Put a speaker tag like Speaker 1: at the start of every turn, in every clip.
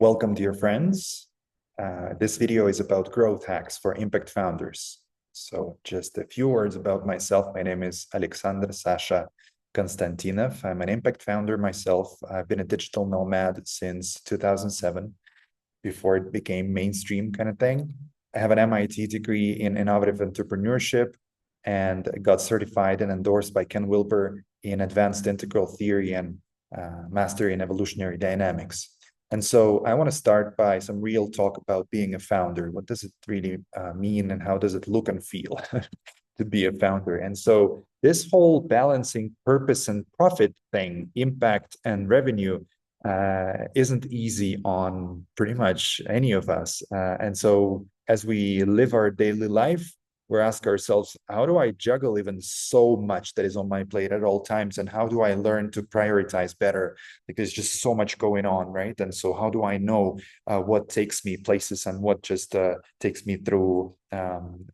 Speaker 1: Welcome, dear friends. This video is about growth hacks for impact founders. So just a few words about myself. My name is Alexander Sasha Konstantinov. I'm an impact founder myself. I've been a digital nomad since 2007, before it became mainstream kind of thing. I have an MIT degree in innovative entrepreneurship and got certified and endorsed by Ken Wilber in advanced integral theory and mastery in evolutionary dynamics. And so I want to start by some real talk about being a founder. What does it really mean, and how does it look and feel to be a founder? And so this whole balancing purpose and profit thing, impact and revenue, isn't easy on pretty much any of us. And so as we live our daily life, we're asking ourselves, how do I juggle even so much that is on my plate at all times? And how do I learn to prioritize better? Because there's just so much going on, right? And so how do I know what takes me places and what just takes me through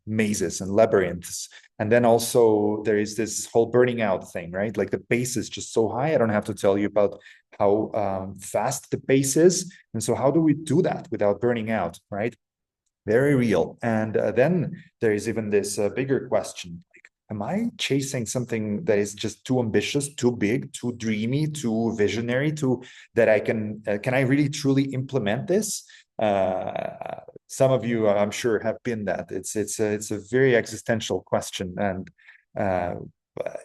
Speaker 1: mazes and labyrinths? And then also there is this whole burning out thing, right? Like the pace is just so high. I don't have to tell you about how fast the pace is. And so how do we do that without burning out, right? Very real. And then there is even this bigger question, like, am I chasing something that is just too ambitious, too big, too dreamy, too visionary, that I can I really truly implement this? Some of you, I'm sure, have been that. It's a very existential question, and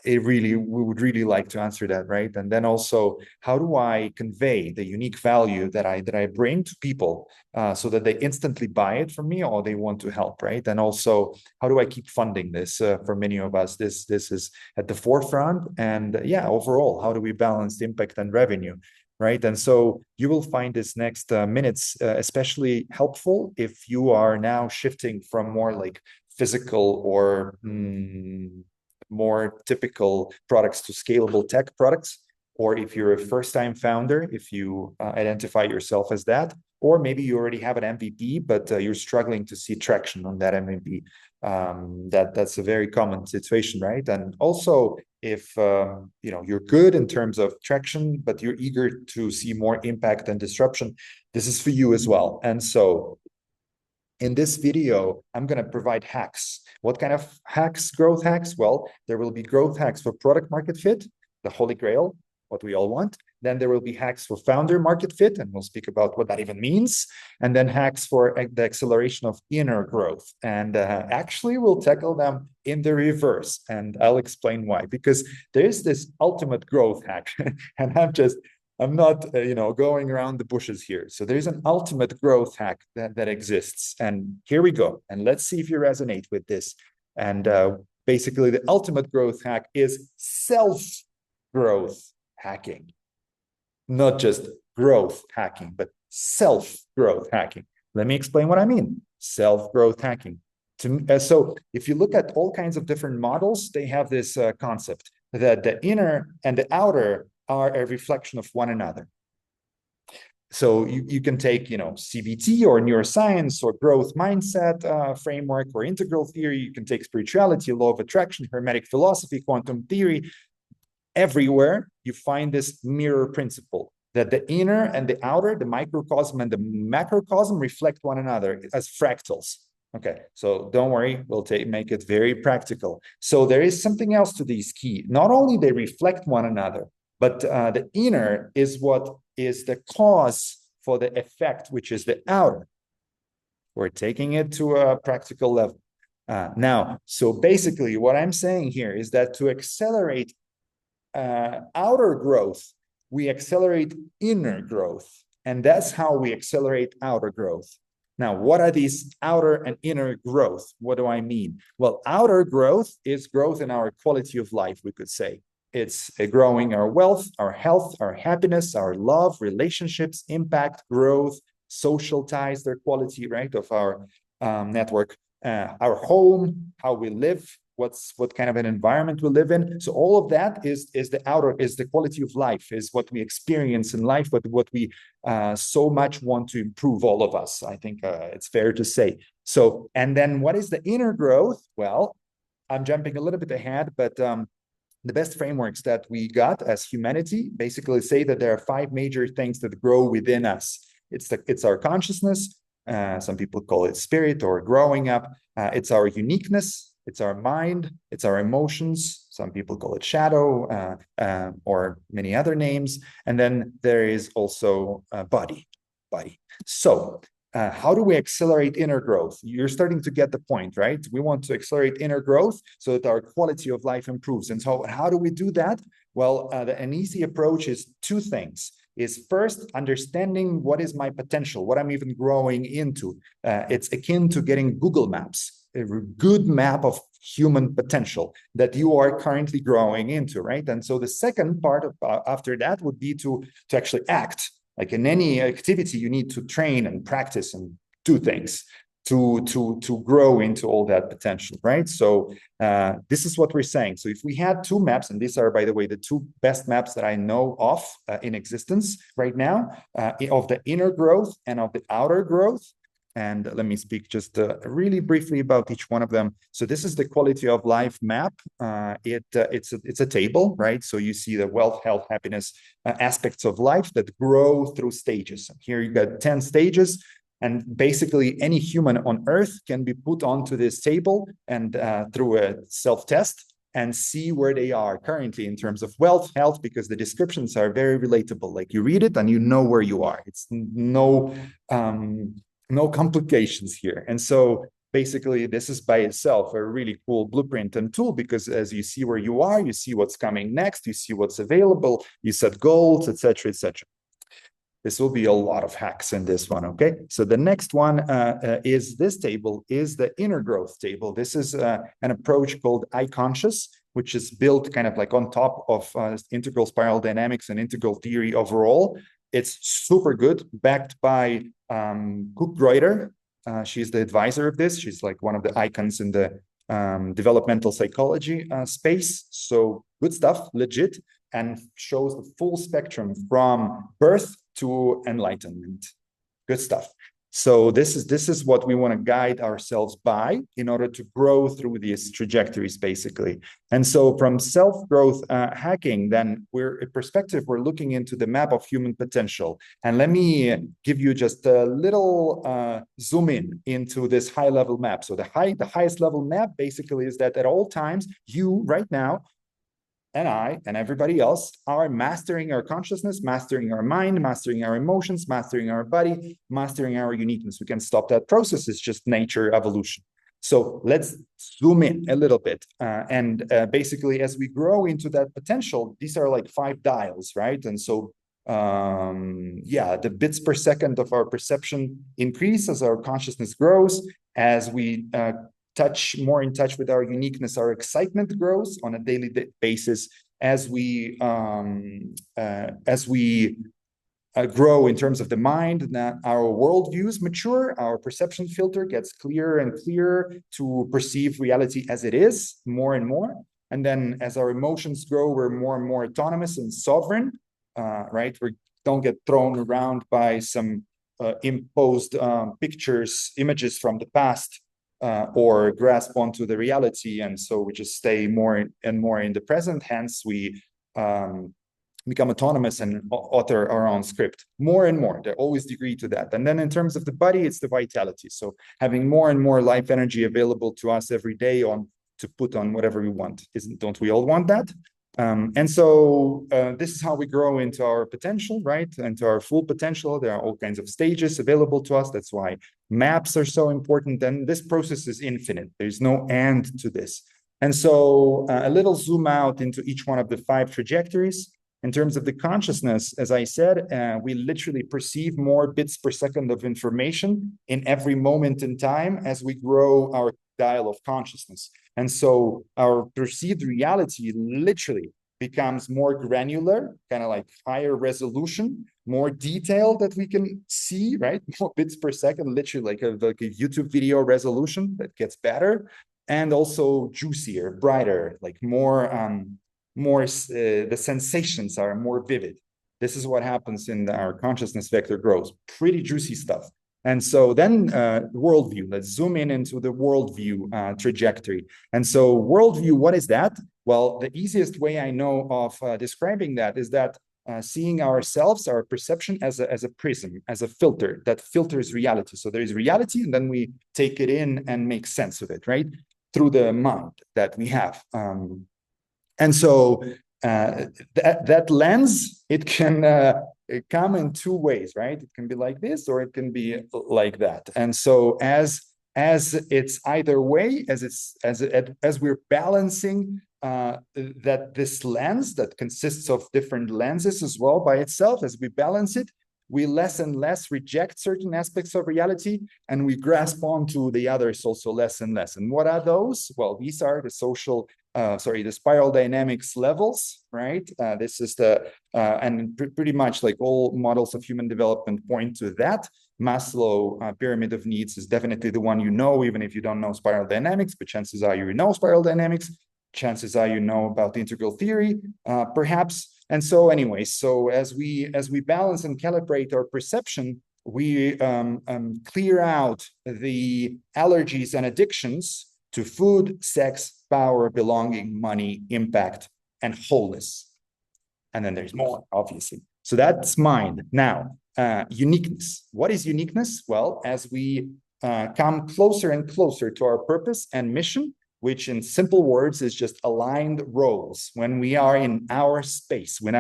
Speaker 1: we would really like to answer that, right? And then also, how do I convey the unique value that I bring to people so that they instantly buy it from me or they want to help, right? And also, how do I keep funding this? For many of us, this is at the forefront. And yeah, overall, how do we balance the impact and revenue? Right. And so you will find this next minutes especially helpful if you are now shifting from more like physical or more typical products to scalable tech products, or if you're a first-time founder, if you identify yourself as that, or maybe you already have an MVP, but you're struggling to see traction on that MVP. That's a very common situation, right? And also, if you're good in terms of traction, but you're eager to see more impact and disruption, this is for you as well. And so in this video, I'm going to provide hacks. What kind of hacks? Growth hacks? Well, there will be growth hacks for product market fit, the holy grail, what we all want. Then there will be hacks for founder market fit, and we'll speak about what that even means. And then hacks for the acceleration of inner growth. And actually, we'll tackle them in the reverse. And I'll explain why. Because there is this ultimate growth hack, and I'm not, going around the bushes here. So there's an ultimate growth hack that exists. And here we go. And let's see if you resonate with this. And basically, the ultimate growth hack is self-growth hacking. Not just growth hacking, but self-growth hacking. Let me explain what I mean. Self-growth hacking. So if you look at all kinds of different models, they have this concept that the inner and the outer are a reflection of one another. So you can take, CBT or neuroscience or growth mindset framework or integral theory. You can take spirituality, law of attraction, hermetic philosophy, quantum theory. Everywhere you find this mirror principle that the inner and the outer, the microcosm and the macrocosm, reflect one another as fractals. Okay, so don't worry, we'll make it very practical. So there is something else to these key. Not only they reflect one another, but the inner is what is the cause for the effect, which is the outer. We're taking it to a practical level. Now, so basically what I'm saying here is that to accelerate outer growth, we accelerate inner growth. And that's how we accelerate outer growth. Now, what are these outer and inner growth? What do I mean? Well, outer growth is growth in our quality of life, we could say. It's growing our wealth, our health, our happiness, our love, relationships, impact, growth, social ties, their quality, right, of our network, our home, how we live, what kind of an environment we live in. So all of that is the outer, is the quality of life, is what we experience in life, but what we so much want to improve, all of us. I think it's fair to say. So, and then what is the inner growth? Well, I'm jumping a little bit ahead, but the best frameworks that we got as humanity basically say that there are 5 major things that grow within us. It's our consciousness. Some people call it spirit or growing up. It's our uniqueness. It's our mind. It's our emotions. Some people call it shadow or many other names. And then there is also body. So how do we accelerate inner growth? You're starting to get the point, right? We want to accelerate inner growth so that our quality of life improves. And so how do we do that? Well, an easy approach is two things. Is first understanding what is my potential, what I'm even growing into. It's akin to getting Google Maps, a good map of human potential that you are currently growing into, right? And so the second part of, after that would be to actually act. Like in any activity, you need to train and practice and do things to grow into all that potential, right? So this is what we're saying. So if we had two maps, and these are, by the way, the two best maps that I know of in existence right now, of the inner growth and of the outer growth. And let me speak just really briefly about each one of them. So this is the quality of life map. It's a table, right? So you see the wealth, health, happiness aspects of life that grow through stages. And here you got 10 stages. And basically, any human on Earth can be put onto this table and through a self-test and see where they are currently in terms of wealth, health, because the descriptions are very relatable. Like you read it and you know where you are. It's no complications here. And so basically, this is by itself a really cool blueprint and tool, because as you see where you are, you see what's coming next, you see what's available, you set goals, etc., etc. This will be a lot of hacks in this one, okay? So the next one is this table, is the inner growth table. This is an approach called I-Conscious, which is built kind of like on top of integral spiral dynamics and integral theory overall. It's super good, backed by Cook Greuter. She's the advisor of this. She's like one of the icons in the developmental psychology space. So good stuff, legit, and shows the full spectrum from birth to enlightenment. Good stuff. So this is what we want to guide ourselves by in order to grow through these trajectories, basically. And so from self-growth hacking, then we're looking into the map of human potential. And let me give you just a little zoom in into this high-level map. So the highest level map basically is that at all times, you right now, and I and everybody else are mastering our consciousness, mastering our mind, mastering our emotions, mastering our body, mastering our uniqueness. We can stop that process. It's just nature, evolution. So let's zoom in a little bit. Basically, as we grow into that potential, these are like 5 dials, right? And so, the bits per second of our perception increase as our consciousness grows, as we more in touch with our uniqueness, our excitement grows on a daily basis as we grow in terms of the mind. That our worldviews mature, our perception filter gets clearer and clearer to perceive reality as it is more and more. And then as our emotions grow, we're more and more autonomous and sovereign, right? We don't get thrown around by some imposed images from the past, or grasp onto the reality. And so we just stay more and more in the present. Hence, we become autonomous and author our own script more and more. They always agree to that. And then in terms of the body, it's the vitality. So having more and more life energy available to us every day to put on whatever we want. Don't we all want that? And so this is how we grow into our potential, right? Into our full potential. There are all kinds of stages available to us. That's why maps are so important. And this process is infinite. There's no end to this. And so a little zoom out into each one of the 5 trajectories. In terms of the consciousness, as I said, we literally perceive more bits per second of information in every moment in time as we grow our dial of consciousness. And so our perceived reality literally becomes more granular, kind of like higher resolution, more detail that we can see, right? More bits per second, literally like a YouTube video resolution that gets better, and also juicier, brighter, like the sensations are more vivid. This is what happens in our consciousness vector growth. Pretty juicy stuff. And so then worldview, let's zoom in into the worldview trajectory. And so worldview, what is that? Well, the easiest way I know of describing that is that seeing ourselves, our perception as a prism, as a filter that filters reality. So there is reality, and then we take it in and make sense of it, right? Through the mind that we have. And so that lens, it can come in two ways, right? It can be like this, or it can be like that. And so as it's either way, as we're balancing that this lens that consists of different lenses as well by itself, as we balance it, we less and less reject certain aspects of reality, and we grasp onto the others also less and less. And what are those? Well, these are the the spiral dynamics levels, right? This is and pretty much like all models of human development point to that. Maslow pyramid of needs is definitely the one you know, even if you don't know spiral dynamics, but chances are you know spiral dynamics. Chances are you know about the integral theory, perhaps. And so anyway, so as we balance and calibrate our perception, we clear out the allergies and addictions to food, sex, power, belonging, money, impact, and wholeness. And then there's more, obviously. So that's mind. Now, uniqueness. What is uniqueness? Well, as we come closer and closer to our purpose and mission, which in simple words is just aligned roles, when we are in our space, when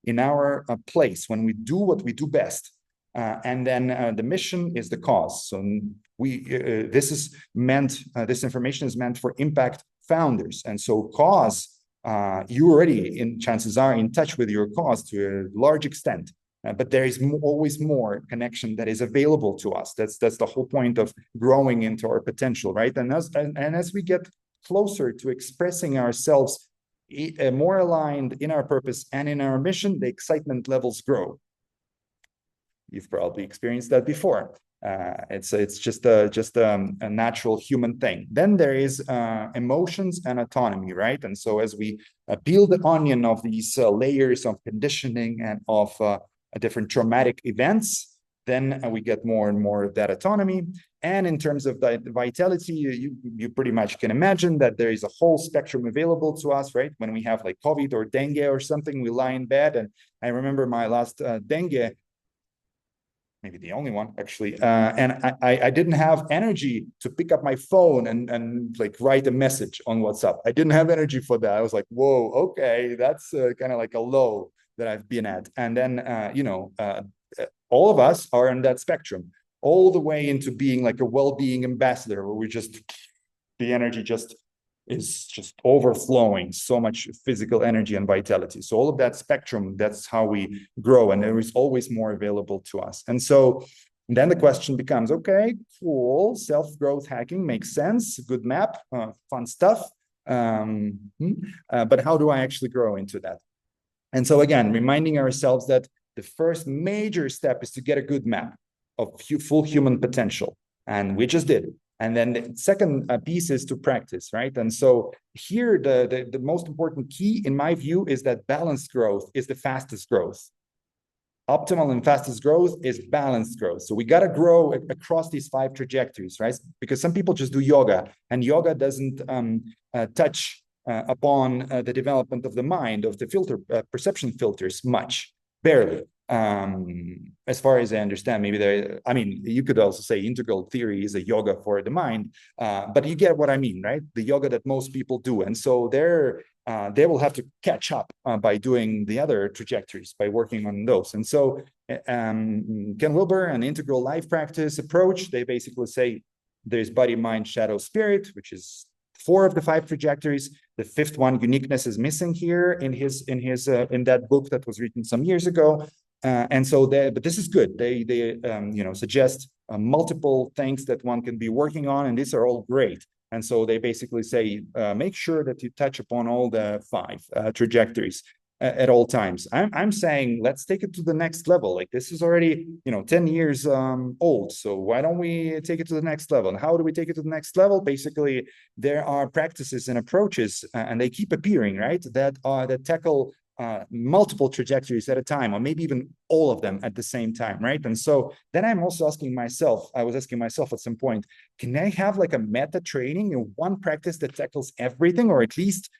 Speaker 1: in our place, when we do what we do best, and then the mission is the cause. So this information is meant for impact founders, and so cause, you already chances are in touch with your cause to a large extent. But there is always more connection that is available to us. That's the whole point of growing into our potential, right? And as we get closer to expressing ourselves more aligned in our purpose and in our mission, the excitement levels grow. You've probably experienced that before. It's just a natural human thing. Then there is emotions and autonomy, right? And so as we peel the onion of these layers of conditioning and of different traumatic events, then we get more and more of that autonomy. And in terms of the vitality, you pretty much can imagine that there is a whole spectrum available to us, right? When we have like COVID or dengue or something, we lie in bed. And I remember my last dengue, maybe the only one actually, and I didn't have energy to pick up my phone and like write a message on WhatsApp. I didn't have energy for that. I was like, whoa, okay, that's kind of like a low that I've been at. And then, all of us are in that spectrum, all the way into being like a well-being ambassador, where the energy is just overflowing, so much physical energy and vitality. So all of that spectrum, that's how we grow, and there is always more available to us. And so then the question becomes, okay, cool, self-growth hacking makes sense, good map, fun stuff, but how do I actually grow into that? And so again, reminding ourselves that the first major step is to get a good map of full human potential, and we just did. And then the second piece is to practice, right? And so here, the most important key, in my view, is that balanced growth is the fastest growth. Optimal and fastest growth is balanced growth. So we got to grow across these 5 trajectories, right? Because some people just do yoga, and yoga doesn't touch upon the development of the mind, of the perception filters much, barely. As far as I understand, maybe you could also say integral theory is a yoga for the mind, but you get what I mean, right? The yoga that most people do. And so they will have to catch up by doing the other trajectories, by working on those. And so Ken Wilber, an integral life practice approach, they basically say there's body, mind, shadow, spirit, which is 4 of the 5 trajectories. The 5th one, uniqueness, is missing here in that book that was written some years ago. And so but this is good. They suggest multiple things that one can be working on, and these are all great. And so they basically say, make sure that you touch upon all the 5 trajectories at all times. I'm saying, let's take it to the next level. Like, this is already 10 years old. So why don't we take it to the next level? And how do we take it to the next level? Basically, there are practices and approaches, and they keep appearing, right? That tackle multiple trajectories at a time, or maybe even all of them at the same time, right? And so then I was asking myself at some point, can I have like a meta training in one practice that tackles everything, or at least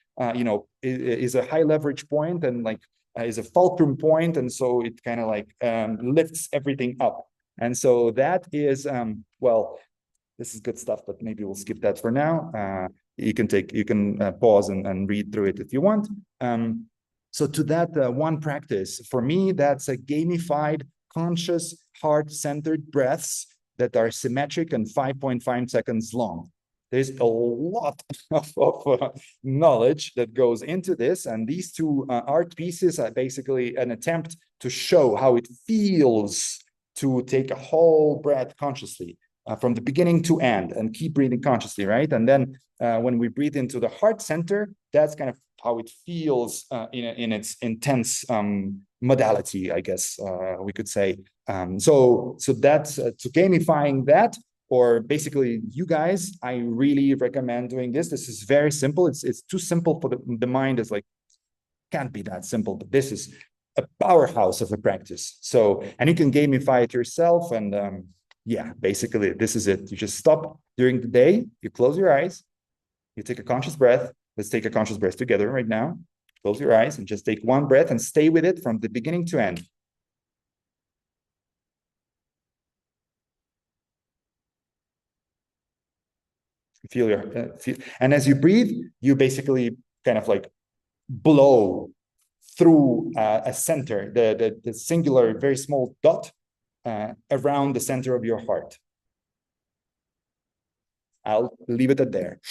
Speaker 1: is a high leverage point and like is a fulcrum point, and so it kind of like lifts everything up. And so that is well, this is good stuff, but maybe we'll skip that for now. You can pause and read through it if you want. So to that one practice, for me, that's a gamified, conscious, heart-centered breaths that are symmetric and 5.5 seconds long. There's a lot of knowledge that goes into this, and these two art pieces are basically an attempt to show how it feels to take a whole breath consciously from the beginning to end and keep breathing consciously, right? And then when we breathe into the heart center, that's kind of how it feels in its intense modality, I guess we could say. So that's to gamifying that, or basically you guys, I really recommend doing this. This is very simple. It's too simple for the mind. Is like, can't be that simple, but this is a powerhouse of a practice. So, and you can gamify it yourself. And yeah, basically this is it. You just stop during the day, you close your eyes, you take a conscious breath. Let's take a conscious breath together right now. Close your eyes and just take one breath and stay with it from the beginning to end. Feel your and as you breathe, you basically kind of like blow through a center, the singular, very small dot around the center of your heart. I'll leave it at there.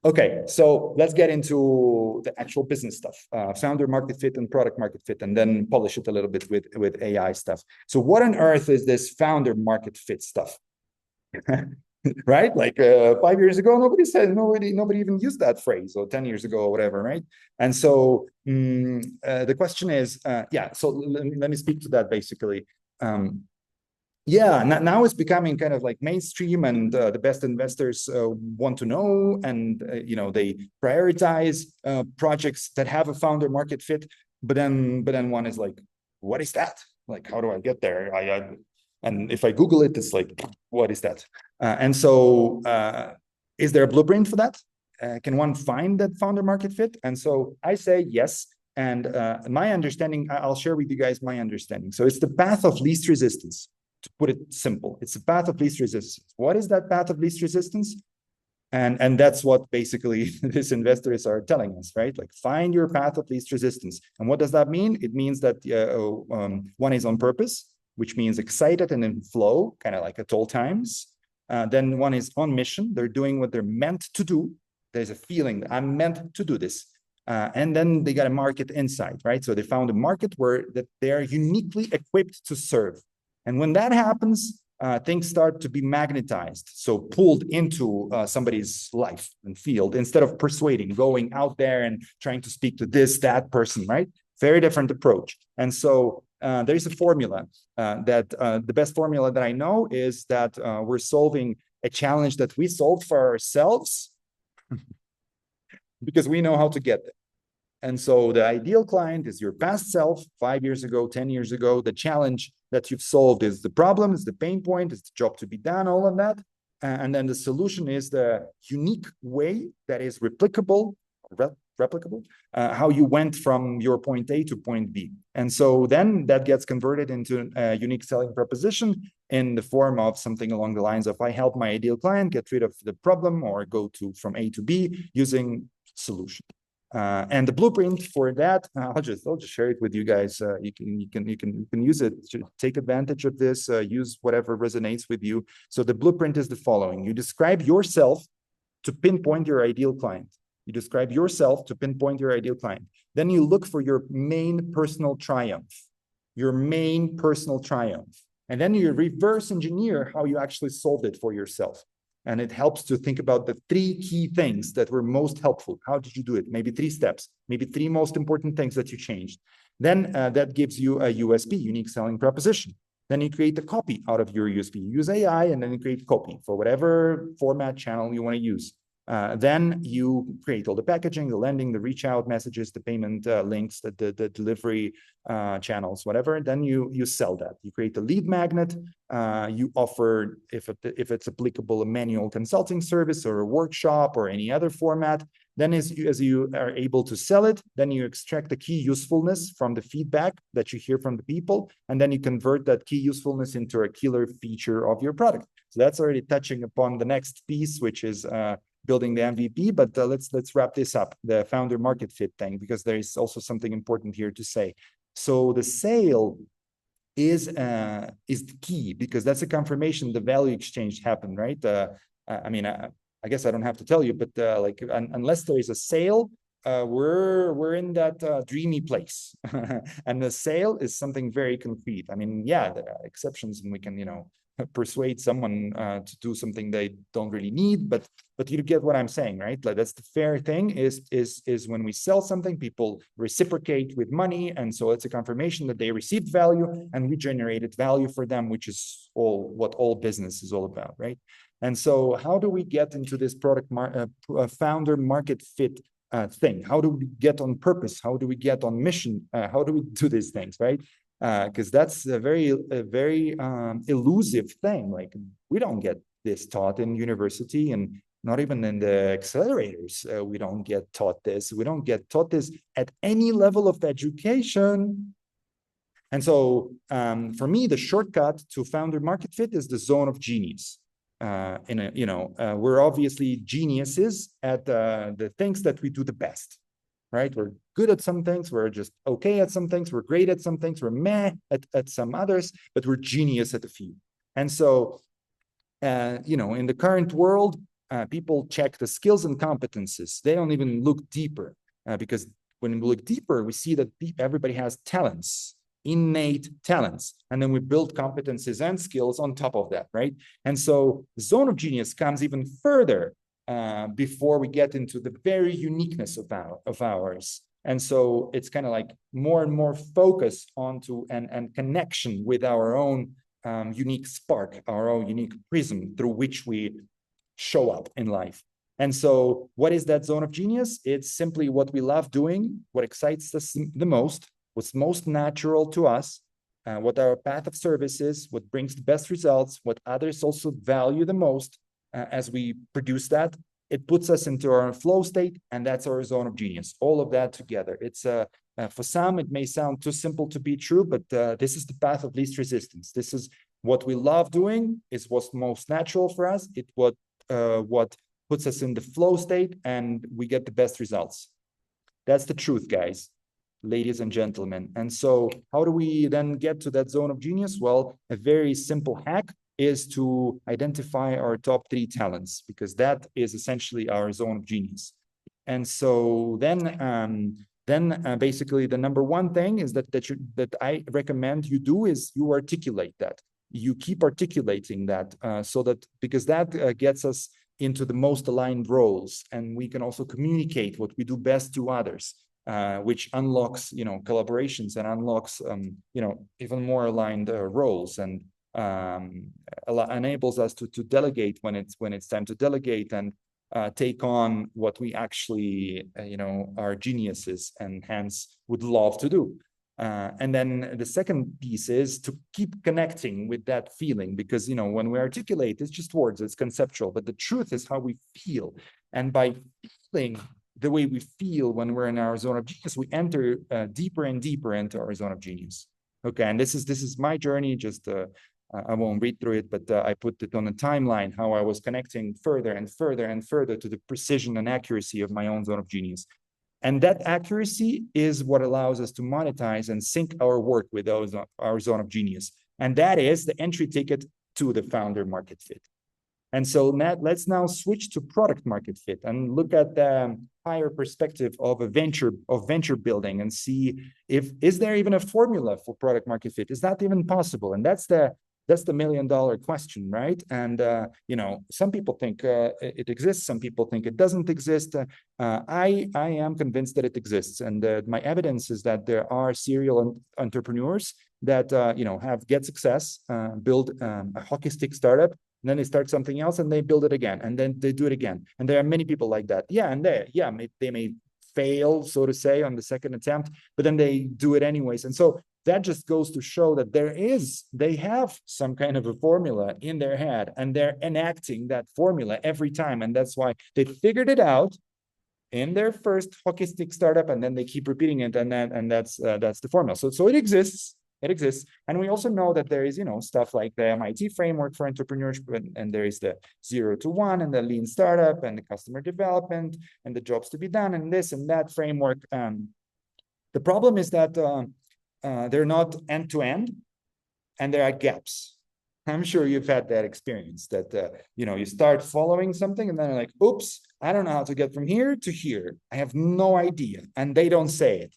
Speaker 1: Okay, so let's get into the actual business stuff, founder market fit and product market fit, and then polish it a little bit with AI stuff. So what on earth is this founder market fit stuff? Right? Like 5 years ago, nobody even used that phrase, or 10 years ago, or whatever, right? And so the question is, yeah, so let me speak to that basically. Yeah, now it's becoming kind of like mainstream, and the best investors want to know, and they prioritize projects that have a founder market fit. But then one is like, what is that? Like, how do I get there? And if I Google it, it's like, what is that? And so, is there a blueprint for that? Can one find that founder market fit? And so I say yes. And my understanding, I'll share with you guys my understanding. So it's the path of least resistance. To put it simple, it's a path of least resistance. What is that path of least resistance? And that's what basically these investors are telling us, right? Like, find your path of least resistance. And what does that mean? It means that one is on purpose, which means excited and in flow, kind of like at all times. Then one is on mission. They're doing what they're meant to do. There's a feeling that I'm meant to do this. And then they got a market insight, right? So they found a market that they're uniquely equipped to serve. And when that happens, things start to be magnetized, so pulled into somebody's life and field, instead of persuading, going out there and trying to speak to that person, right? Very different approach. And so there's a formula that the best formula that I know is that we're solving a challenge that we solved for ourselves because we know how to get there. And so the ideal client is your past self, 5 years ago, 10 years ago. The challenge that you've solved is the problem, is the pain point, is the job to be done, all of that. And then the solution is the unique way that is replicable, how you went from your point A to point B. And so then that gets converted into a unique selling proposition in the form of something along the lines of, I help my ideal client get rid of the problem or go from A to B using solution. And the blueprint for that, I'll just share it with you guys. You can use it to take advantage of this. Use whatever resonates with you. So the blueprint is the following: you describe yourself to pinpoint your ideal client. You describe yourself to pinpoint your ideal client. Then you look for your main personal triumph. Your main personal triumph, and then you reverse engineer how you actually solved it for yourself. And it helps to think about the 3 key things that were most helpful. How did you do it? Maybe 3 steps, maybe 3 most important things that you changed. Then that gives you a USP, unique selling proposition. Then you create a copy out of your USP. You use AI, and then you create copy for whatever format channel you want to use. Then you create all the packaging, the landing, the reach out messages, the payment links, the delivery channels, whatever. Then you sell that. You create a lead magnet. You offer, if it's applicable, a manual consulting service or a workshop or any other format. Then as you are able to sell it, then you extract the key usefulness from the feedback that you hear from the people, and then you convert that key usefulness into a killer feature of your product. So that's already touching upon the next piece, which is building the MVP. But let's wrap this up, the founder market fit thing, because there is also something important here to say. So the sale is the key, because that's a confirmation the value exchange happened, right? I guess I don't have to tell you, but unless there is a sale, we're in that dreamy place, and the sale is something very concrete. I mean, yeah, there are exceptions, and we can persuade someone to do something they don't really need, but you get what I'm saying, right? Like, that's the fair thing. Is when we sell something, people reciprocate with money, and so it's a confirmation that they received value and we generated value for them, which is what all business is all about, right? And so how do we get into this founder market fit thing? How do we get on purpose? How do we get on mission? How do we do these things, right? Because that's a very elusive thing. Like, we don't get this taught in university, and not even in the accelerators. We don't get taught this. We don't get taught this at any level of education. And so for me, the shortcut to founder market fit is the zone of genius. We're obviously geniuses at the things that we do the best, right? We're good at some things, we're just okay at some things, we're great at some things, we're meh at some others, but we're genius at a few. And so, in the current world, people check the skills and competences. They don't even look deeper, because when we look deeper, we see that everybody has talents, innate talents, and then we build competencies and skills on top of that, right? And so the zone of genius comes even further before we get into the very uniqueness of ours. And so it's kind of like more and more focus onto and connection with our own unique spark, our own unique prism through which we show up in life. And so what is that zone of genius? It's simply what we love doing, what excites us the most, what's most natural to us, what our path of service is, what brings the best results, what others also value the most as we produce that. It puts us into our flow state, and that's our zone of genius. All of that together. It's for some, it may sound too simple to be true, but this is the path of least resistance. This is what we love doing. It's what's most natural for us. It's what puts us in the flow state, and we get the best results. That's the truth, guys, ladies and gentlemen. And so how do we then get to that zone of genius? Well, a very simple hack is to identify our top 3 talents, because that is essentially our zone of genius. And so then basically the number 1 thing is that I recommend you do is you articulate that. You keep articulating that so that, because that gets us into the most aligned roles, and we can also communicate what we do best to others. Which unlocks, collaborations, and unlocks, even more aligned roles, and enables us to delegate when it's time to delegate, and take on what we actually, are geniuses and hence would love to do. And then the second piece is to keep connecting with that feeling, because, when we articulate, it's just words, it's conceptual, but the truth is how we feel. And by feeling the way we feel when we're in our zone of genius, we enter deeper and deeper into our zone of genius. Okay, and this is my journey. Just I won't read through it, but I put it on a timeline how I was connecting further and further and further to the precision and accuracy of my own zone of genius. And that accuracy is what allows us to monetize and sync our work with our zone of genius. And that is the entry ticket to the founder market fit. And so let's now switch to product market fit and look at the higher perspective of venture building, and see is there even a formula for product market fit? Is that even possible? And that's the $1 million question, right? And some people think it exists, some people think it doesn't exist. I am convinced that it exists, and my evidence is that there are serial entrepreneurs that have get success, build a hockey stick startup and then they start something else and they build it again, and then they do it again. And there are many people like that. Yeah, and they may fail, so to say, on the second attempt, but then they do it anyways. And so that just goes to show that they have some kind of a formula in their head, and they're enacting that formula every time. And that's why they figured it out in their first hockey stick startup, and then they keep repeating it, and that's the formula. So it exists. It exists. And we also know that there is, stuff like the MIT framework for entrepreneurship, and there is the 0 to 1 and the lean startup and the customer development and the jobs to be done and this and that framework. The problem is that they're not end to end, and there are gaps. I'm sure you've had that experience that, you start following something and then you're like, oops, I don't know how to get from here to here. I have no idea. And they don't say it.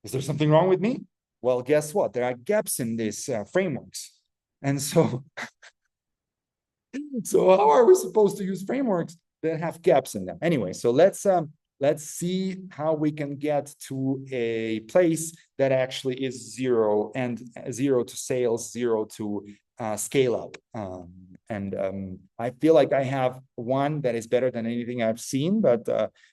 Speaker 1: Is there something wrong with me? Well, guess what? There are gaps in these frameworks. And so, so how are we supposed to use frameworks that have gaps in them? Anyway, so let's see how we can get to a place that actually is zero to sales, 0 to scale up. I feel like I have one that is better than anything I've seen, but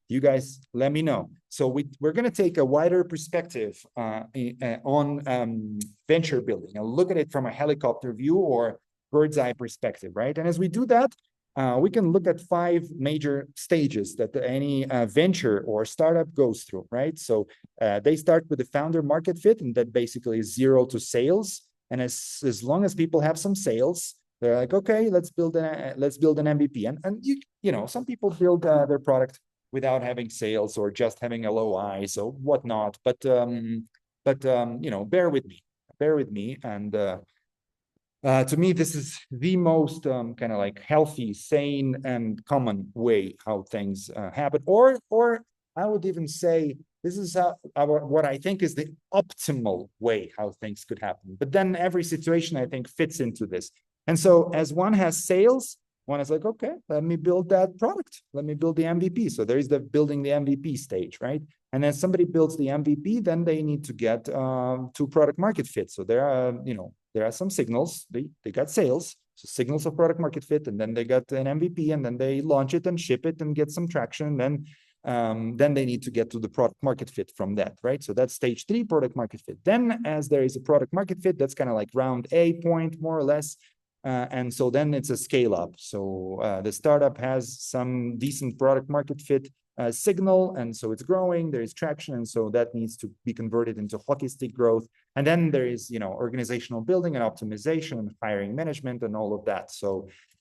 Speaker 1: you guys let me know. So we're going to take a wider perspective on venture building and look at it from a helicopter view or bird's eye perspective, right? And as we do that, we can look at 5 major stages that any venture or startup goes through, right? So they start with the founder market fit, and that basically is 0 to sales. And as long as people have some sales, they're like, okay, let's build an MVP. And some people build their product without having sales or just having LOIs or whatnot. But bear with me. And to me, this is the most kind of like healthy, sane, and common way how things happen. Or I would even say this is what I think is the optimal way how things could happen. But then every situation, I think, fits into this. And so as one has sales, one is like, okay, let me build that product. Let me build the MVP. So there is the building the MVP stage, right? And then somebody builds the MVP, then they need to get to product market fit. So there are some signals. They got sales, so signals of product market fit, and then they got an MVP, and then they launch it and ship it and get some traction. Then they need to get to the product market fit from that, right? So that's stage 3, product market fit. Then as there is a product market fit, that's kind of like round A point, more or less. And so then it's a scale up. So the startup has some decent product market fit signal, and so it's growing, there is traction, and so that needs to be converted into hockey stick growth. And then there is, organizational building and optimization and hiring management and all of that.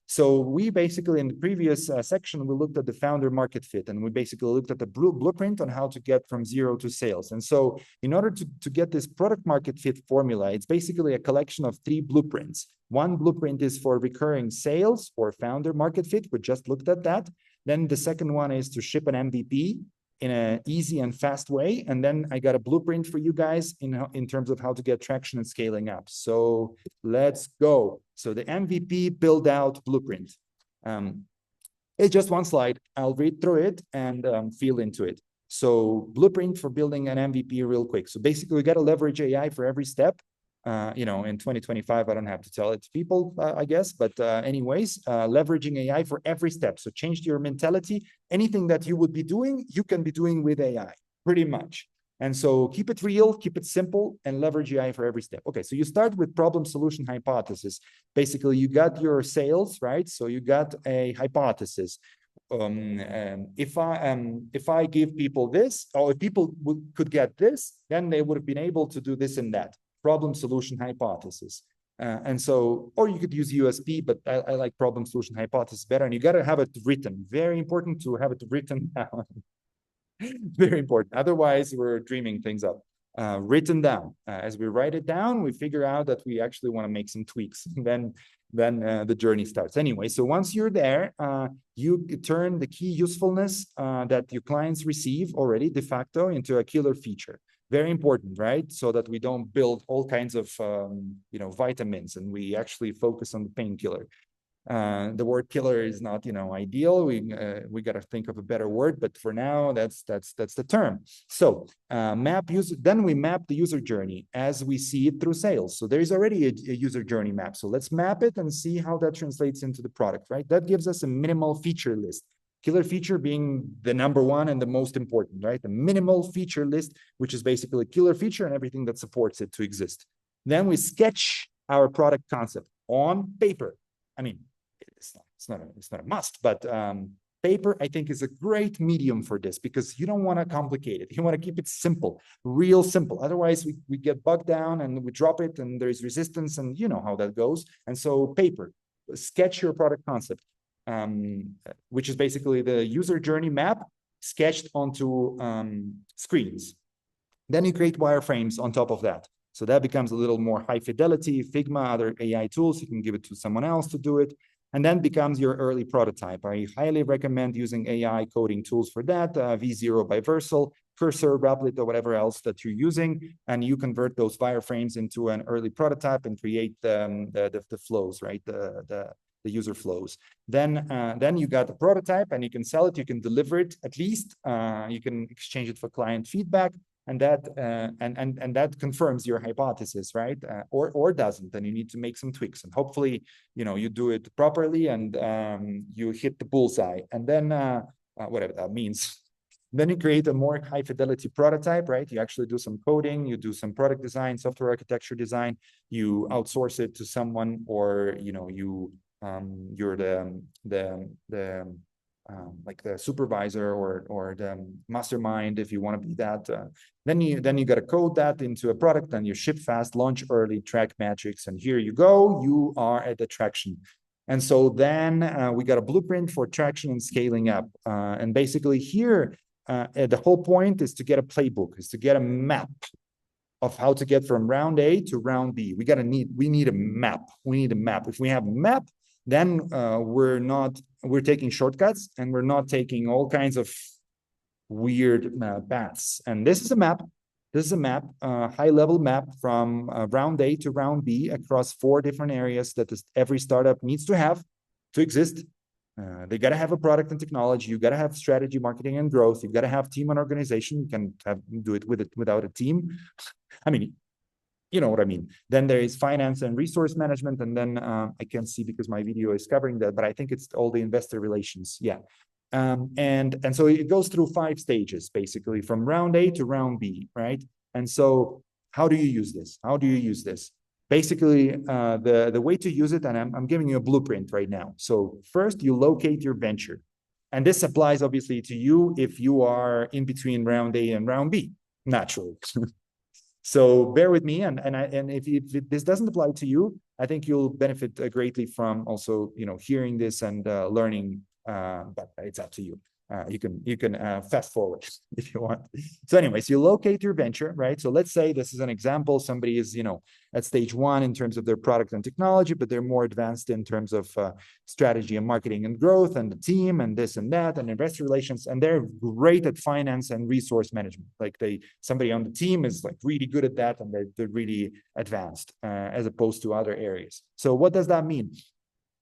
Speaker 1: So we basically, in the previous section, we looked at the founder market fit, and we basically looked at the blueprint on how to get from 0 to sales. And so in order to get this product market fit formula, it's basically a collection of 3 blueprints. One blueprint is for recurring sales or founder market fit. We just looked at that. Then the second one is to ship an MVP in an easy and fast way. And then I got a blueprint for you guys in terms of how to get traction and scaling up. So let's go. So the MVP build out blueprint. It's just one slide. I'll read through it and feel into it. So blueprint for building an MVP real quick. So basically we got to leverage AI for every step. In 2025, I don't have to tell it to people, I guess. But anyways, leveraging AI for every step. So change your mentality. Anything that you would be doing, you can be doing with AI, pretty much. And so keep it real, keep it simple, and leverage AI for every step. Okay, so you start with problem solution hypothesis. Basically, you got your sales, right? So you got a hypothesis. If I give people this, or if people could get this, then they would have been able to do this and that. Problem solution hypothesis. And so, or you could use USP, but I like problem solution hypothesis better. And you got to have it written. Very important to have it written down. Very important. Otherwise, we're dreaming things up. Written down. As we write it down, we figure out that we actually want to make some tweaks. Then the journey starts. Anyway, so once you're there, you turn the key usefulness that your clients receive already de facto into a killer feature. Very important, right? So that we don't build all kinds of, vitamins, and we actually focus on the painkiller. The word killer is not, ideal. We got to think of a better word, but for now, that's the term. So then we map the user journey as we see it through sales. So there's already a user journey map. So let's map it and see how that translates into the product, right? That gives us a minimal feature list. Killer feature being the number one and the most important, right? The minimal feature list, which is basically a killer feature and everything that supports it to exist. Then we sketch our product concept on paper. I mean, it's not a must, but paper, I think, is a great medium for this because you don't want to complicate it. You want to keep it simple, real simple. Otherwise, we get bogged down and we drop it and there's resistance and you know how that goes. And so paper, sketch your product concept, which is basically the user journey map sketched onto screens. Then you create wireframes on top of that. So that becomes a little more high fidelity, Figma, other AI tools. You can give it to someone else to do it. And then becomes your early prototype. I highly recommend using AI coding tools for that, V0 by Versal, Cursor, Replit, or whatever else that you're using. And you convert those wireframes into an early prototype and create the flows, right? The user flows. Then you got the prototype and you can sell it, you can deliver it at least, you can exchange it for client feedback. And that and that confirms your hypothesis, right? Or doesn't, and you need to make some tweaks. And hopefully, you do it properly and you hit the bullseye. And then whatever that means. Then you create a more high fidelity prototype, right? You actually do some coding, you do some product design, software architecture design, you outsource it to someone, or you're like the supervisor or the mastermind if you want to be that. Then you got to code that into a product and you ship fast, launch early, track metrics, and here you go, you are at the traction. And so then we got a blueprint for traction and scaling up. And basically here, the whole point is to get a playbook, is to get a map of how to get from round A to round B. We need a map. We need a map. If we have a map, then we're taking shortcuts and we're not taking all kinds of weird paths. And this is a map. This is a map, high-level map from round A to round B across 4 different areas that every startup needs to have to exist. They got to have a product and technology. You got to have strategy, marketing, and growth. You got to have team and organization. You can do it without a team. I mean, you know what I mean. Then there is finance and resource management. And then I can't see because my video is covering that, but I think it's all the investor relations. Yeah. And so it goes through 5 stages, basically, from round A to round B, right? And so how do you use this? How do you use this? Basically, the way to use it, and I'm giving you a blueprint right now. So first, you locate your venture. And this applies, obviously, to you if you are in between round A and round B, naturally. So bear with me, and if this doesn't apply to you, I think you'll benefit greatly from also hearing this and learning. But it's up to you. You can fast forward if you want. So anyways, you locate your venture, right? So let's say this is an example. Somebody is, at stage 1 in terms of their product and technology, but they're more advanced in terms of strategy and marketing and growth and the team and this and that and investor relations. And they're great at finance and resource management. Like somebody on the team is like really good at that and they're really advanced as opposed to other areas. So what does that mean?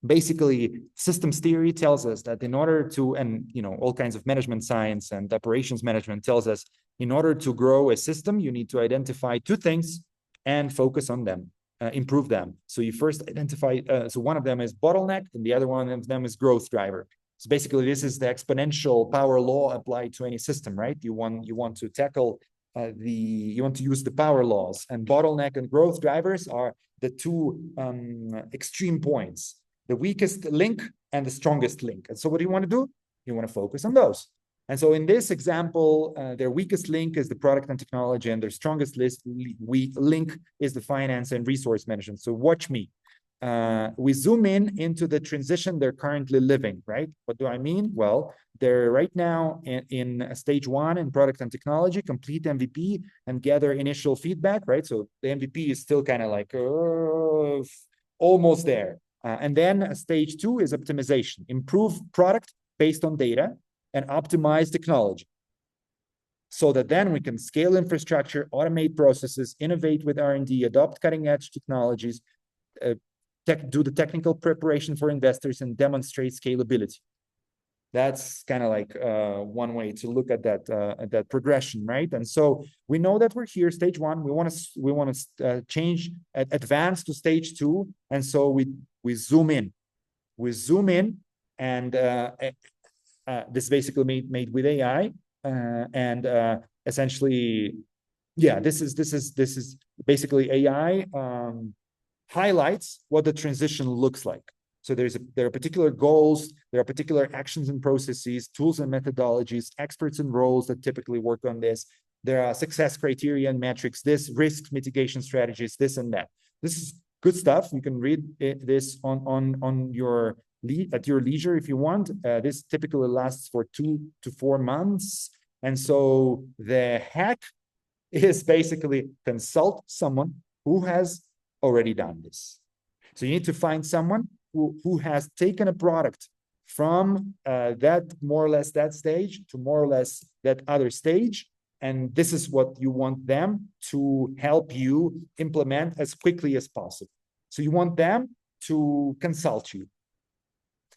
Speaker 1: Basically, systems theory tells us that in order to, and all kinds of management science and operations management tells us, in order to grow a system, you need to identify 2 things and focus on them, improve them. So you first identify, so one of them is bottleneck and the other one of them is growth driver. So basically, this is the exponential power law applied to any system, right? You want to tackle you want to use the power laws, and bottleneck and growth drivers are the 2 extreme points. The weakest link and the strongest link. And so what do you want to do? You want to focus on those. And so in this example, their weakest link is the product and technology, and their strongest link is the finance and resource management. So watch me. We zoom into the transition they're currently living, right? What do I mean? Well, they're right now in stage 1 in product and technology, complete MVP and gather initial feedback, right? So the MVP is still kind of like almost there. And then stage 2 is optimization, improve product based on data and optimize technology so that then we can scale infrastructure, automate processes, innovate with R&D, adopt cutting edge technologies, do the technical preparation for investors, and demonstrate scalability. That's kind of like one way to look at that progression, right? And so we know that we're here, stage one. We want to change, advance to stage two, and so we zoom in. We zoom in, and this is basically made with AI, and essentially, yeah, this is basically AI highlights what the transition looks like. So there are particular goals, there are particular actions and processes, tools and methodologies, experts and roles that typically work on this. There are success criteria and metrics, this risk mitigation strategies, this and that. This is good stuff. You can read this on your at your leisure if you want. This typically lasts for 2 to 4 months. And so the hack is basically consult someone who has already done this. So you need to find someone who has taken a product from that more or less that stage to more or less that other stage. And this is what you want them to help you implement as quickly as possible. So you want them to consult you.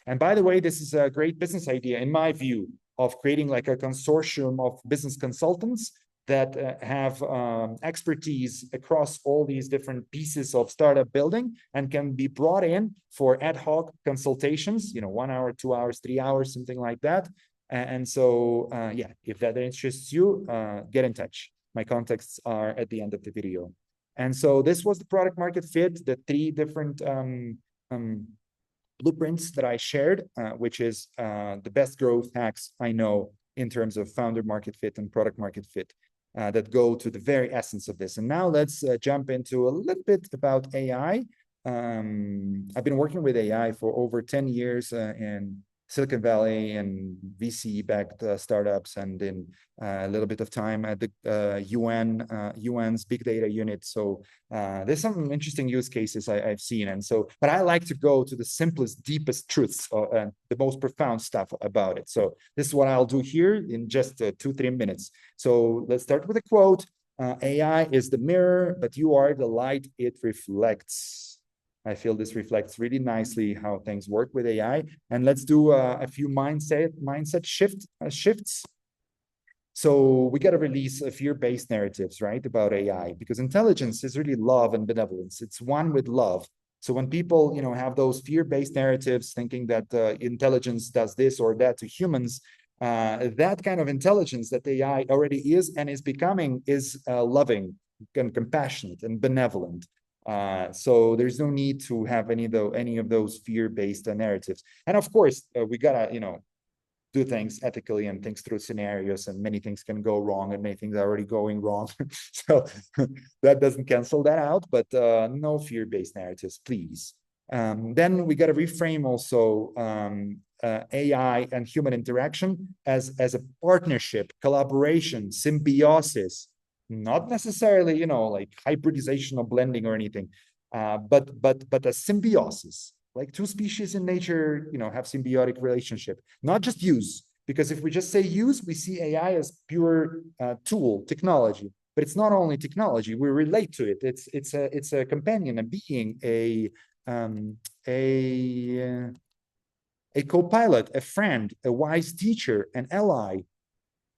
Speaker 1: And by the way, this is a great business idea, in my view, of creating like a consortium of business consultants that have expertise across all these different pieces of startup building and can be brought in for ad hoc consultations, 1 hour, 2 hours, 3 hours, something like that. And so, yeah, if that interests you, get in touch. My contacts are at the end of the video. And so this was the product market fit, the 3 different blueprints that I shared, which is the best growth hacks I know in terms of founder market fit and product market fit. That go to the very essence of this. And now let's jump into a little bit about AI. I've been working with AI for over 10 years in Silicon Valley and VC-backed startups, and in a little bit of time at the UN's big data unit. So there's some interesting use cases I've seen. And so, but I like to go to the simplest, deepest truths and the most profound stuff about it. So this is what I'll do here in just 2-3 minutes. So let's start with a quote. AI is the mirror, but you are the light it reflects. I feel this reflects really nicely how things work with AI. And let's do a few mindset shifts. So we got to release fear-based narratives, right, about AI, because intelligence is really love and benevolence. It's one with love. So when people, have those fear-based narratives, thinking that intelligence does this or that to humans, that kind of intelligence that AI already is and is becoming is loving and compassionate and benevolent. So there's no need to have any of those fear-based narratives. And of course, we gotta, do things ethically and think through scenarios, and many things can go wrong, and many things are already going wrong. So that doesn't cancel that out, but no fear-based narratives, please. Then we got to reframe also AI and human interaction as a partnership, collaboration, symbiosis. Not necessarily, like hybridization or blending or anything, but a symbiosis. Like 2 species in nature, have symbiotic relationship. Not just use, because if we just say use, we see AI as pure tool, technology. But it's not only technology. We relate to it. It's a companion, a being, a co-pilot, a friend, a wise teacher, an ally.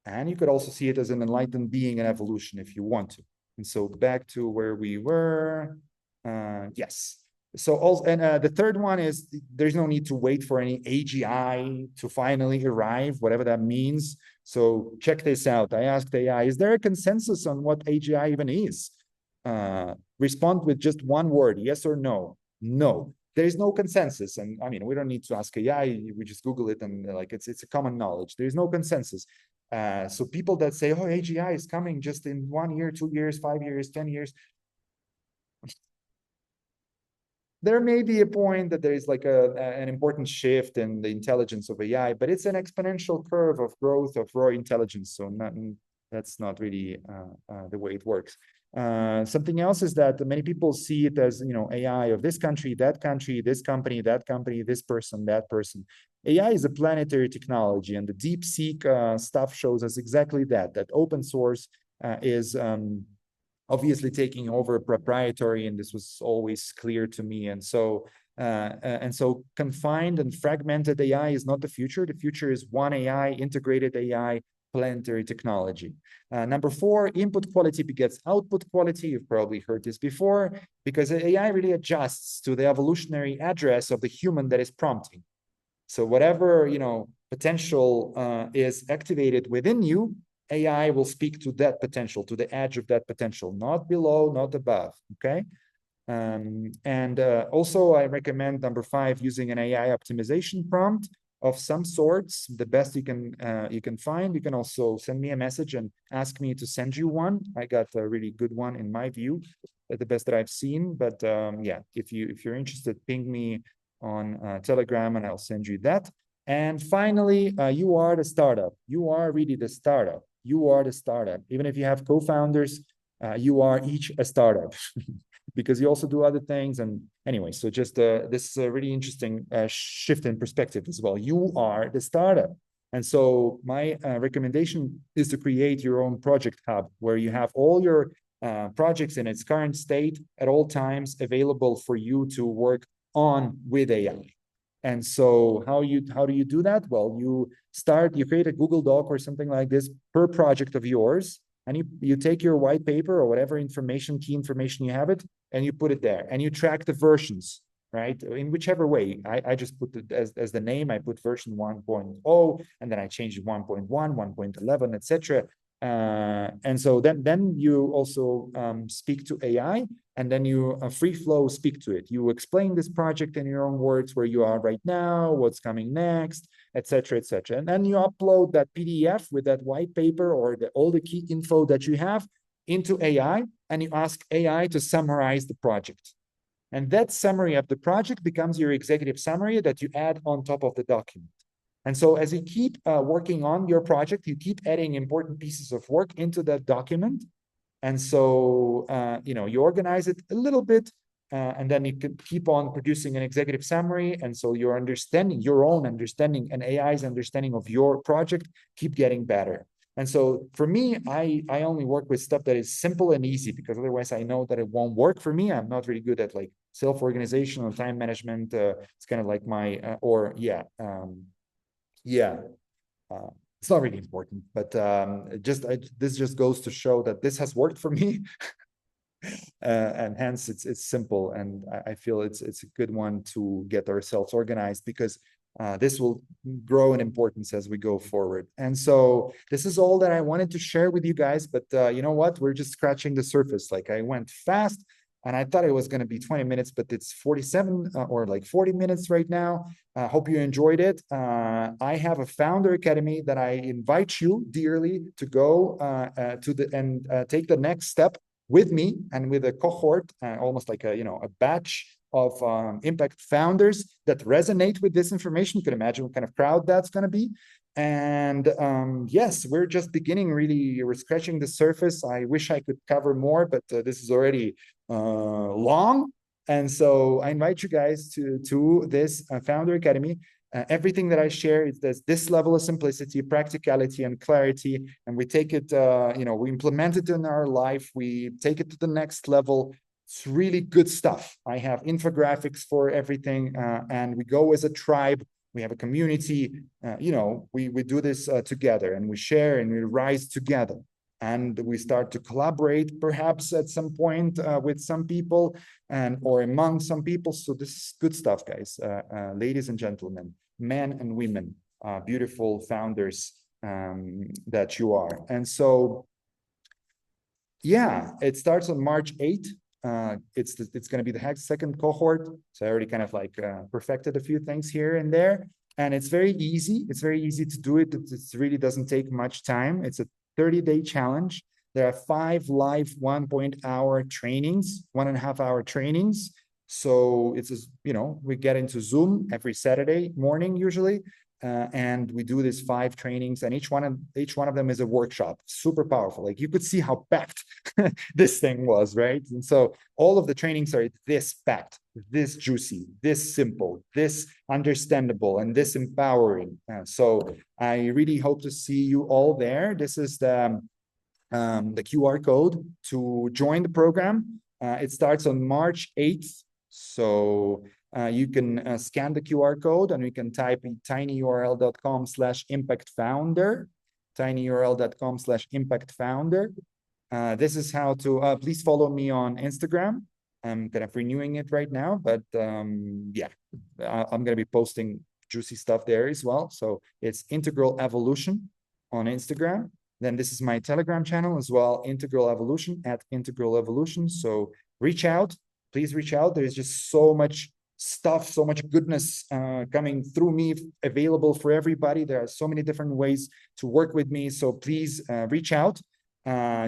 Speaker 1: And you could also see it as an enlightened being and evolution if you want to. And so back to where we were. Yes. So also, and the third one is there's no need to wait for any AGI to finally arrive, whatever that means. So check this out. I asked AI, is there a consensus on what AGI even is? Respond with just one word, yes or no. No. There's no consensus. And I mean, we don't need to ask AI. We just Google it, and like it's a common knowledge. There's no consensus. So people that say, oh, AGI is coming just in 1 year, 2 years, 5 years, 10 years. There may be a point that there is like an important shift in the intelligence of AI, but it's an exponential curve of growth of raw intelligence. So that's not really the way it works. Something else is that many people see it as, AI of this country, this company, that company, this person, that person. AI is a planetary technology, and the DeepSeek stuff shows us exactly that open source is obviously taking over proprietary, and this was always clear to me. And so confined and fragmented AI is not the future. The future is one AI, integrated AI, planetary technology. Number four, input quality begets output quality. You've probably heard this before, because AI really adjusts to the evolutionary address of the human that is prompting. So whatever, potential is activated within you, AI will speak to that potential, to the edge of that potential, not below, not above, okay? And also I recommend number five, using an AI optimization prompt of some sorts, the best you can find. You can also send me a message and ask me to send you one. I got a really good one in my view, the best that I've seen. But yeah, if you're interested, ping me on Telegram and I'll send you that. And finally, you are the startup. You are really the startup. You are the startup. Even if you have co-founders, you are each a startup because you also do other things. And anyway, so just this is a really interesting shift in perspective as well. You are the startup. And so my recommendation is to create your own project hub where you have all your projects in its current state at all times available for you to work on with AI. And so how do you do that? Well, you create a Google Doc or something like this per project of yours, and you take your white paper or whatever key information you have it, and you put it there, and you track the versions, right? In whichever way. I just put it as the name, I put version 1.0, and then I changed 1.1, 1.11, etc. And so then you also speak to AI, and then you free flow speak to it. You explain this project in your own words, where you are right now, what's coming next, etc., etc. And then you upload that PDF with that white paper or all the key info that you have into AI, and you ask AI to summarize the project. And that summary of the project becomes your executive summary that you add on top of the document. And so as you keep working on your project, you keep adding important pieces of work into that document. And so, you organize it a little bit, and then you can keep on producing an executive summary. And so your own understanding and AI's understanding of your project keep getting better. And so for me, I only work with stuff that is simple and easy, because otherwise I know that it won't work for me. I'm not really good at like self-organization or time management. It's kind of like my, it's not really important, but this just goes to show that this has worked for me. And hence it's simple, and I feel it's a good one to get ourselves organized, because this will grow in importance as we go forward. And so this is all that I wanted to share with you guys, but you know what? We're just scratching the surface. Like, I went fast, and I thought it was going to be 20 minutes, but it's 47 or like 40 minutes right now. Hope you enjoyed it. I have a founder academy that I invite you dearly to go to take the next step with me and with a cohort, almost like a batch of impact founders that resonate with this information. You can imagine what kind of crowd that's going to be. And yes, we're just beginning, really. We're scratching the surface. I wish I could cover more, but this is already long. And so I invite you guys to this Founder Academy. Everything that I share is this level of simplicity, practicality, and clarity. And we take it, we implement it in our life. We take it to the next level. It's really good stuff. I have infographics for everything, and we go as a tribe. We have a community. We do this together, and we share and we rise together. And we start to collaborate, perhaps at some point with some people or among some people. So this is good stuff, guys. Ladies and gentlemen, men and women, beautiful founders that you are. And so, yeah, it starts on March 8th. It's going to be the second cohort. So I already kind of like perfected a few things here and there. And it's very easy. It's very easy to do it. It really doesn't take much time. It's a 30-day challenge. There are 5 live 1.5-hour trainings. So it's, we get into Zoom every Saturday morning usually. And we do these 5 trainings, and each one of them is a workshop. Super powerful. Like, you could see how packed this thing was, right? And so all of the trainings are this packed, this juicy, this simple, this understandable, and this empowering. So I really hope to see you all there. This is the the QR code to join the program. It starts on March 8th. So you can scan the QR code and we can type in tinyurl.com/impactfounder, tinyurl.com/impactfounder. This is how to, please follow me on Instagram. I'm kind of renewing it right now, but yeah, I'm going to be posting juicy stuff there as well. So it's Integral Evolution on Instagram. Then this is my Telegram channel as well, Integral Evolution @Integral Evolution. So reach out, please reach out. There's just so much stuff, so much goodness coming through me, available for everybody. There are so many different ways to work with me. So please reach out.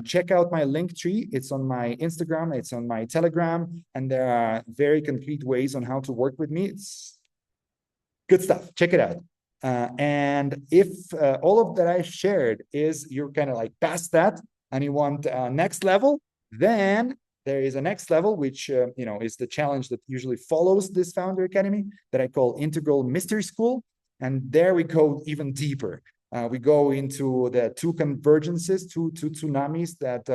Speaker 1: Check out my link tree. It's on my Instagram, it's on my Telegram, and there are very concrete ways on how to work with me. It's good stuff. Check it out. And if all of that I shared is you're kind of like past that and you want next level, then there is a next level, which is the challenge that usually follows this Founder Academy that I call Integral Mystery School. And there we go even deeper. We go into the two convergences, two tsunamis that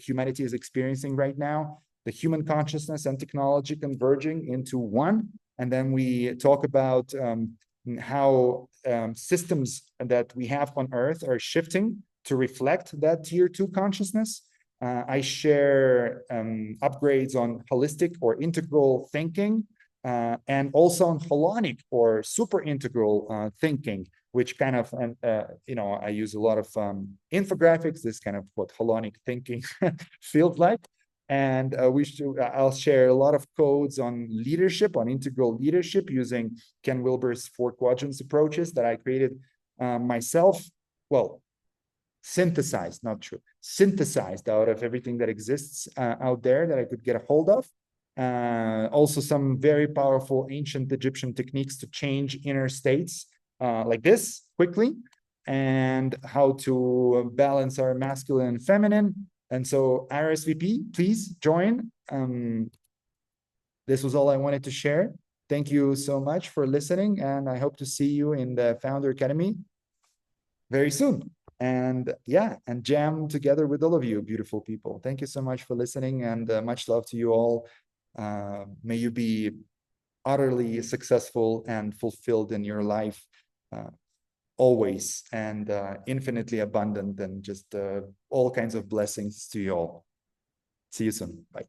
Speaker 1: humanity is experiencing right now, the human consciousness and technology converging into one. And then we talk about how systems that we have on Earth are shifting to reflect that tier 2 consciousness. I share upgrades on holistic or integral thinking, and also on holonic or super integral thinking, which kind of, I use a lot of infographics, this kind of what holonic thinking feels like. And I'll share a lot of codes on leadership, on integral leadership, using Ken Wilber's 4 quadrants approaches that I created myself. Well, synthesized, not true, synthesized out of everything that exists out there that I could get a hold of. Also some very powerful ancient Egyptian techniques to change inner states like this quickly, and how to balance our masculine and feminine. And so RSVP, please join. This was all I wanted to share. Thank you so much for listening, and I hope to see you in the Founder Academy very soon. And yeah, and jam together with all of you, beautiful people. Thank you so much for listening, and much love to you all. May you be utterly successful and fulfilled in your life always, and infinitely abundant, and just all kinds of blessings to you all. See you soon. Bye.